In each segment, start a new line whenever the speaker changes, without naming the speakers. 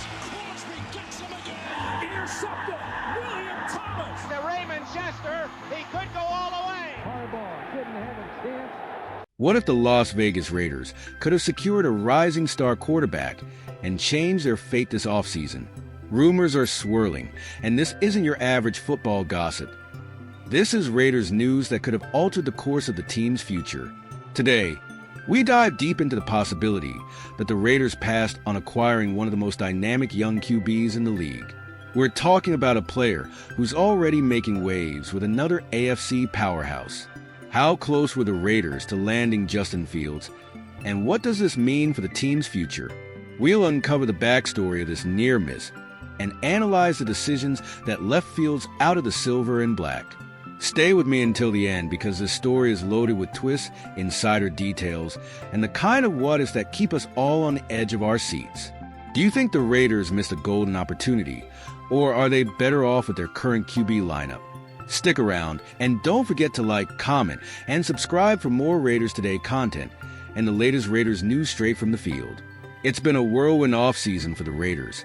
Crosby gets him again. Intercepted. William Thomas.
To Raymond Chester. He could go all the way.
Harbaugh didn't have a chance.
What if the Las Vegas Raiders could have secured a rising star quarterback and changed their fate this offseason? Rumors are swirling, and this isn't your average football gossip. This is Raiders news that could have altered the course of the team's future. Today, we dive deep into the possibility that the Raiders passed on acquiring one of the most dynamic young QBs in the league. We're talking about a player who's already making waves with another AFC powerhouse. How close were the Raiders to landing Justin Fields, and what does this mean for the team's future? We'll uncover the backstory of this near miss and analyze the decisions that left Fields out of the silver and black. Stay with me until the end because this story is loaded with twists, insider details, and the kind of what-ifs that keep us all on the edge of our seats. Do you think the Raiders missed a golden opportunity, or are they better off with their current QB lineup? Stick around, and don't forget to like, comment, and subscribe for more Raiders Today content and the latest Raiders news straight from the field. It's been a whirlwind offseason for the Raiders,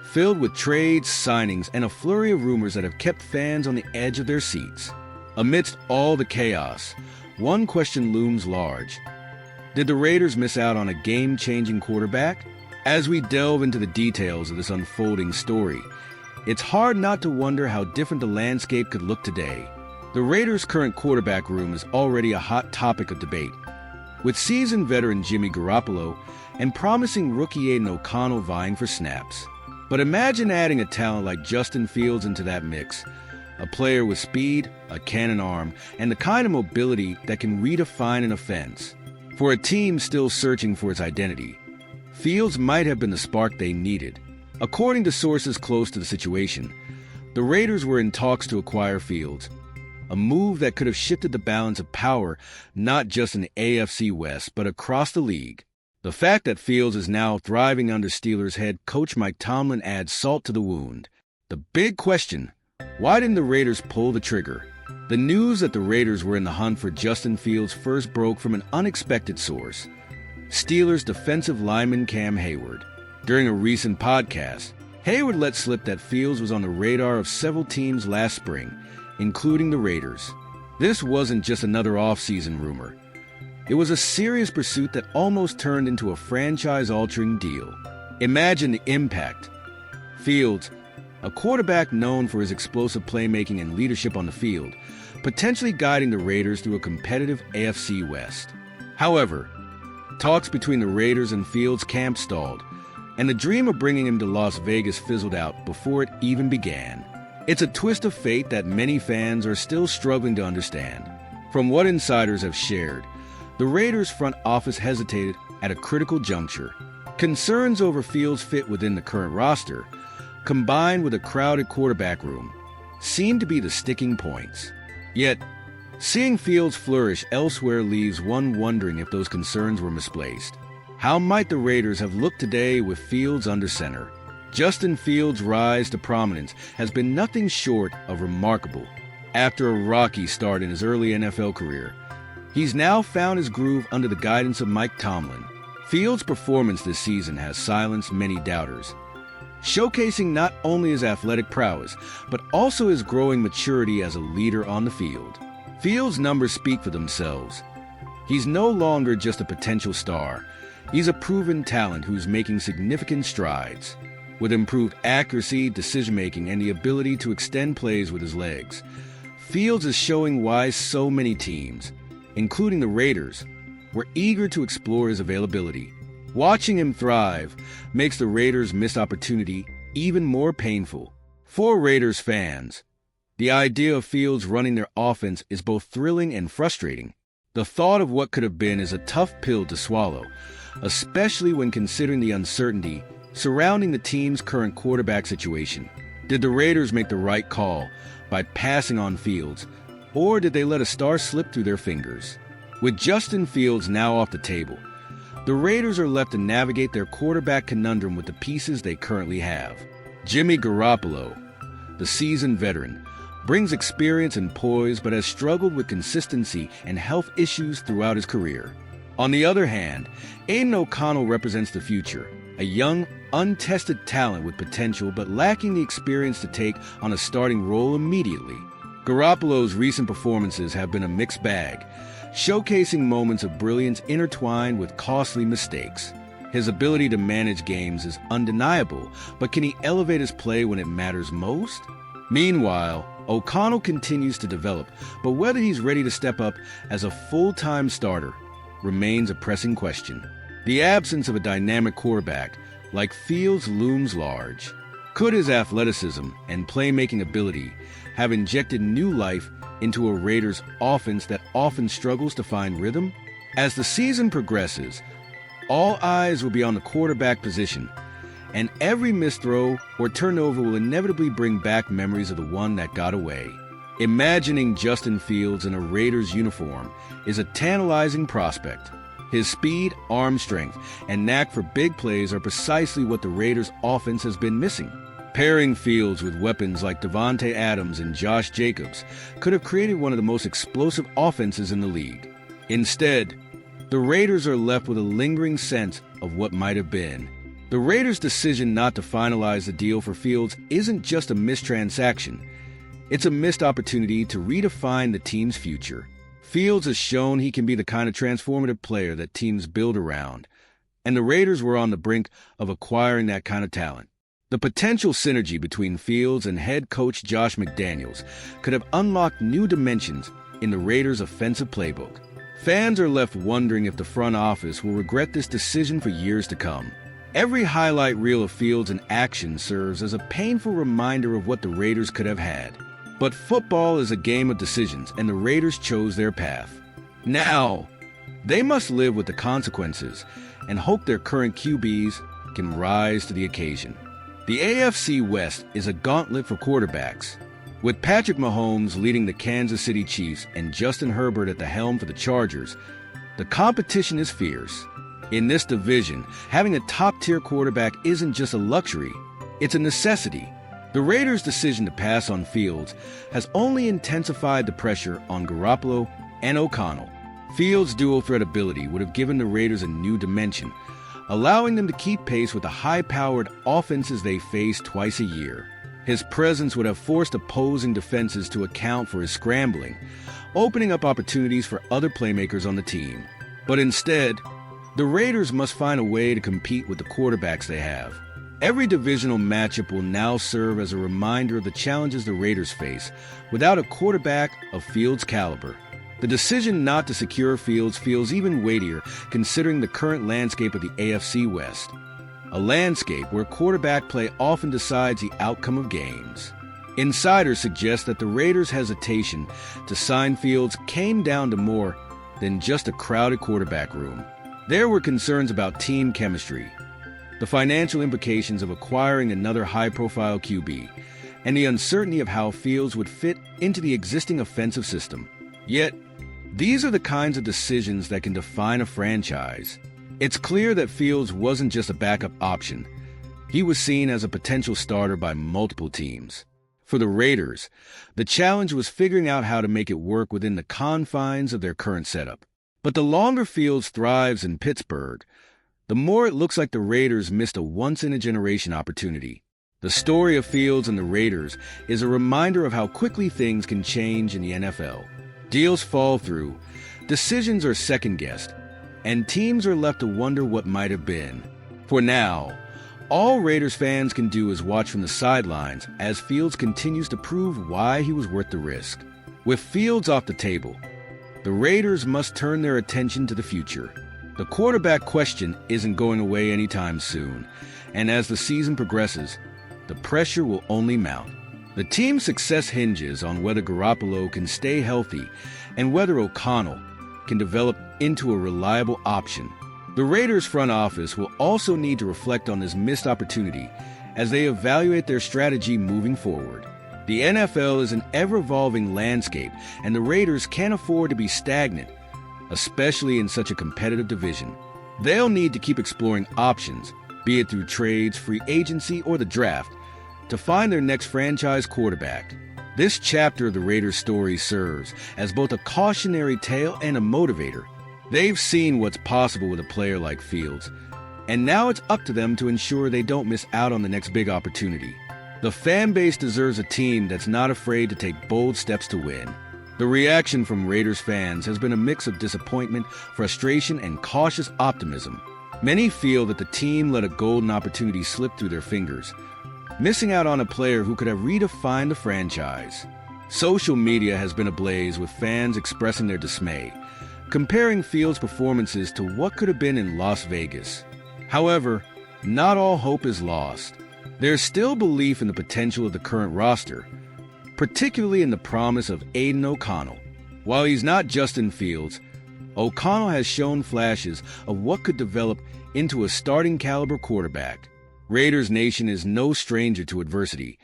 filled with trades, signings, and a flurry of rumors that have kept fans on the edge of their seats. Amidst all the chaos, one question looms large. Did the Raiders miss out on a game-changing quarterback? As we delve into the details of this unfolding story, it's hard not to wonder how different the landscape could look today. The Raiders' current quarterback room is already a hot topic of debate, with seasoned veteran Jimmy Garoppolo and promising rookie Aiden O'Connell vying for snaps. But imagine adding a talent like Justin Fields into that mix, a player with speed, a cannon arm, and the kind of mobility that can redefine an offense. For a team still searching for its identity, Fields might have been the spark they needed. According to sources close to the situation, the Raiders were in talks to acquire Fields, a move that could have shifted the balance of power not just in the AFC West but across the league. The fact that Fields is now thriving under Steelers head coach Mike Tomlin adds salt to the wound. The big question: why didn't the Raiders pull the trigger? The news that the Raiders were in the hunt for Justin Fields first broke from an unexpected source: Steelers defensive lineman Cam Hayward. During a recent podcast, Hayward let slip that Fields was on the radar of several teams last spring, including the Raiders. This wasn't just another offseason rumor. It was a serious pursuit that almost turned into a franchise-altering deal. Imagine the impact. Fields, a quarterback known for his explosive playmaking and leadership on the field, potentially guiding the Raiders through a competitive AFC West. However, talks between the Raiders and Fields' camp stalled, and the dream of bringing him to Las Vegas fizzled out before it even began. It's a twist of fate that many fans are still struggling to understand. From what insiders have shared, the Raiders' front office hesitated at a critical juncture. Concerns over Fields' fit within the current roster, combined with a crowded quarterback room, seem to be the sticking points. Yet, seeing Fields flourish elsewhere leaves one wondering if those concerns were misplaced. How might the Raiders have looked today with Fields under center? Justin Fields' rise to prominence has been nothing short of remarkable. After a rocky start in his early NFL career, he's now found his groove under the guidance of Mike Tomlin. Fields' performance this season has silenced many doubters, showcasing not only his athletic prowess, but also his growing maturity as a leader on the field. Fields' numbers speak for themselves. He's no longer just a potential star. He's a proven talent who's making significant strides. With improved accuracy, decision-making, and the ability to extend plays with his legs, Fields is showing why so many teams, including the Raiders, were eager to explore his availability. Watching him thrive makes the Raiders' missed opportunity even more painful. For Raiders fans, the idea of Fields running their offense is both thrilling and frustrating. The thought of what could have been is a tough pill to swallow, especially when considering the uncertainty surrounding the team's current quarterback situation. Did the Raiders make the right call by passing on Fields, or did they let a star slip through their fingers? With Justin Fields now off the table, the Raiders are left to navigate their quarterback conundrum with the pieces they currently have. Jimmy Garoppolo, the seasoned veteran, brings experience and poise but has struggled with consistency and health issues throughout his career. On the other hand, Aiden O'Connell represents the future, a young, untested talent with potential but lacking the experience to take on a starting role immediately. Garoppolo's recent performances have been a mixed bag, showcasing moments of brilliance intertwined with costly mistakes. His ability to manage games is undeniable, but can he elevate his play when it matters most? Meanwhile, O'Connell continues to develop, but whether he's ready to step up as a full-time starter remains a pressing question. The absence of a dynamic quarterback like Fields looms large. Could his athleticism and playmaking ability have injected new life into a Raiders offense that often struggles to find rhythm? As the season progresses, all eyes will be on the quarterback position, and every missed throw or turnover will inevitably bring back memories of the one that got away. Imagining Justin Fields in a Raiders uniform is a tantalizing prospect. His speed, arm strength, and knack for big plays are precisely what the Raiders' offense has been missing. Pairing Fields with weapons like Davante Adams and Josh Jacobs could have created one of the most explosive offenses in the league. Instead, the Raiders are left with a lingering sense of what might have been. The Raiders' decision not to finalize the deal for Fields isn't just a missed transaction. It's a missed opportunity to redefine the team's future. Fields has shown he can be the kind of transformative player that teams build around, and the Raiders were on the brink of acquiring that kind of talent. The potential synergy between Fields and head coach Josh McDaniels could have unlocked new dimensions in the Raiders' offensive playbook. Fans are left wondering if the front office will regret this decision for years to come. Every highlight reel of Fields in action serves as a painful reminder of what the Raiders could have had. But football is a game of decisions, and the Raiders chose their path. Now, they must live with the consequences and hope their current QBs can rise to the occasion. The AFC West is a gauntlet for quarterbacks. With Patrick Mahomes leading the Kansas City Chiefs and Justin Herbert at the helm for the Chargers, the competition is fierce. In this division, having a top-tier quarterback isn't just a luxury, it's a necessity. The Raiders' decision to pass on Fields has only intensified the pressure on Garoppolo and O'Connell. Fields' dual-threat ability would have given the Raiders a new dimension, allowing them to keep pace with the high-powered offenses they face twice a year. His presence would have forced opposing defenses to account for his scrambling, opening up opportunities for other playmakers on the team. But instead, the Raiders must find a way to compete with the quarterbacks they have. Every divisional matchup will now serve as a reminder of the challenges the Raiders face without a quarterback of Fields' caliber. The decision not to secure Fields feels even weightier considering the current landscape of the AFC West, a landscape where quarterback play often decides the outcome of games. Insiders suggest that the Raiders' hesitation to sign Fields came down to more than just a crowded quarterback room. There were concerns about team chemistry, the financial implications of acquiring another high-profile QB, and the uncertainty of how Fields would fit into the existing offensive system. Yet, these are the kinds of decisions that can define a franchise. It's clear that Fields wasn't just a backup option. He was seen as a potential starter by multiple teams. For the Raiders, the challenge was figuring out how to make it work within the confines of their current setup. But the longer Fields thrives in Pittsburgh, the more it looks like the Raiders missed a once-in-a-generation opportunity. The story of Fields and the Raiders is a reminder of how quickly things can change in the NFL. Deals fall through, decisions are second-guessed, and teams are left to wonder what might have been. For now, all Raiders fans can do is watch from the sidelines as Fields continues to prove why he was worth the risk. With Fields off the table, the Raiders must turn their attention to the future. The quarterback question isn't going away anytime soon, and as the season progresses, the pressure will only mount. The team's success hinges on whether Garoppolo can stay healthy and whether O'Connell can develop into a reliable option. The Raiders front office will also need to reflect on this missed opportunity as they evaluate their strategy moving forward. The NFL is an ever-evolving landscape, and the Raiders can't afford to be stagnant, especially in such a competitive division. They'll need to keep exploring options, be it through trades, free agency, or the draft, to find their next franchise quarterback. This chapter of the Raiders' story serves as both a cautionary tale and a motivator. They've seen what's possible with a player like Fields, And now it's up to them to ensure they don't miss out on the next big opportunity. The fan base deserves a team that's not afraid to take bold steps to win. The reaction from Raiders fans has been a mix of disappointment, frustration, and cautious optimism. Many feel that the team let a golden opportunity slip through their fingers, missing out on a player who could have redefined the franchise. Social media has been ablaze with fans expressing their dismay, comparing Fields' performances to what could have been in Las Vegas. However, not all hope is lost. There's still belief in the potential of the current roster, particularly in the promise of Aiden O'Connell. While he's not Justin Fields, O'Connell has shown flashes of what could develop into a starting caliber quarterback. Raiders Nation is no stranger to adversity,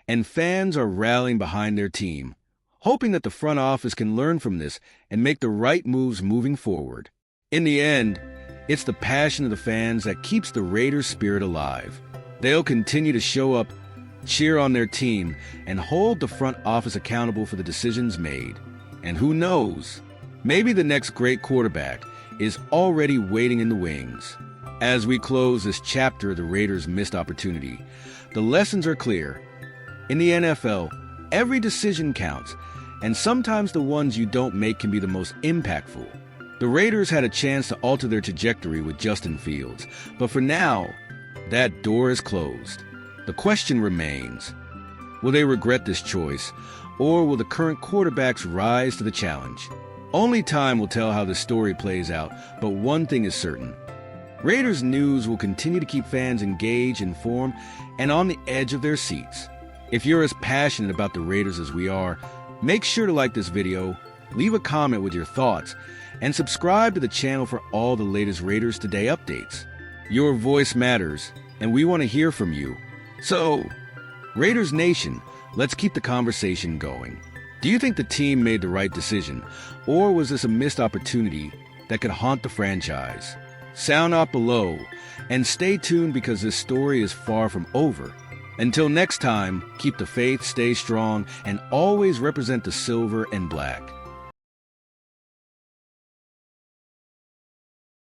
and fans are rallying behind their team, hoping that the front office can learn from this and make the right moves moving forward. In the end, it's the passion of the fans that keeps the Raiders' spirit alive. They'll continue to show up, cheer on their team, and hold the front office accountable for the decisions made. And who knows, maybe the next great quarterback is already waiting in the wings. As we close this chapter of the Raiders' missed opportunity, the lessons are clear. In the NFL, every decision counts, and sometimes the ones you don't make can be the most impactful. The Raiders had a chance to alter their trajectory with Justin Fields, but for now, that door is closed. The question remains, will they regret this choice, or will the current quarterbacks rise to the challenge? Only time will tell how this story plays out, but one thing is certain. Raiders news will continue to keep fans engaged, informed, and on the edge of their seats. If you're as passionate about the Raiders as we are, make sure to like this video, leave a comment with your thoughts, and subscribe to the channel for all the latest Raiders Today updates. Your voice matters, and we want to hear from you. So, Raiders Nation, let's keep the conversation going. Do you think the team made the right decision, or was this a missed opportunity that could haunt the franchise? Sound off below, and stay tuned because this story is far from over. Until next time, keep the faith, stay strong, and always represent the silver and black.